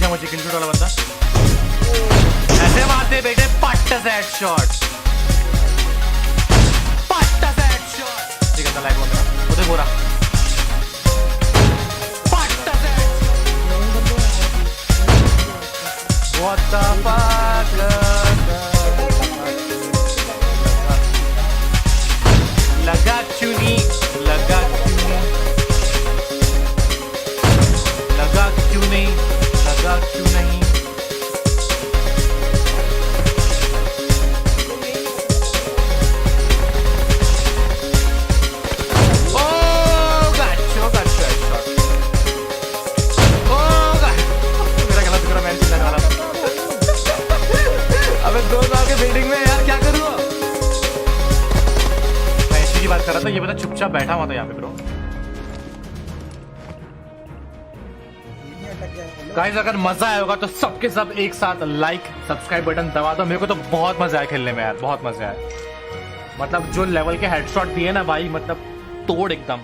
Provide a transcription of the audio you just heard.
है मुझे किल शॉट वाला बंदा। ऐसे मारते बेटे पट्ट से हेडशॉट, पट्ट से हेडशॉट। ठीक है लाइक हो गया उधर बोरा पट्ट से व्हाट द फक। लगा चुनी लगा क्यों, लगा क्यों नहीं, लगा क्यों नहीं। ओ गच्चो गच्चो हेडशॉट। ओ मेरा गला टुकड़ा मैच चलने वाला। अबे दो साल के बिल्डिंग में यार क्या करूँ। मैं इसी की बात कर रहा था, ये बता चुपचाप बैठा हुआ था यहाँ पे ब्रो। गाइस अगर मजा आया होगा तो सबके सब एक साथ लाइक सब्सक्राइब बटन दबा दो। मेरे को तो बहुत मजा आया खेलने में यार, बहुत मजा आया। मतलब जो लेवल के हेडशॉट दिए ना भाई, मतलब तोड़ एकदम।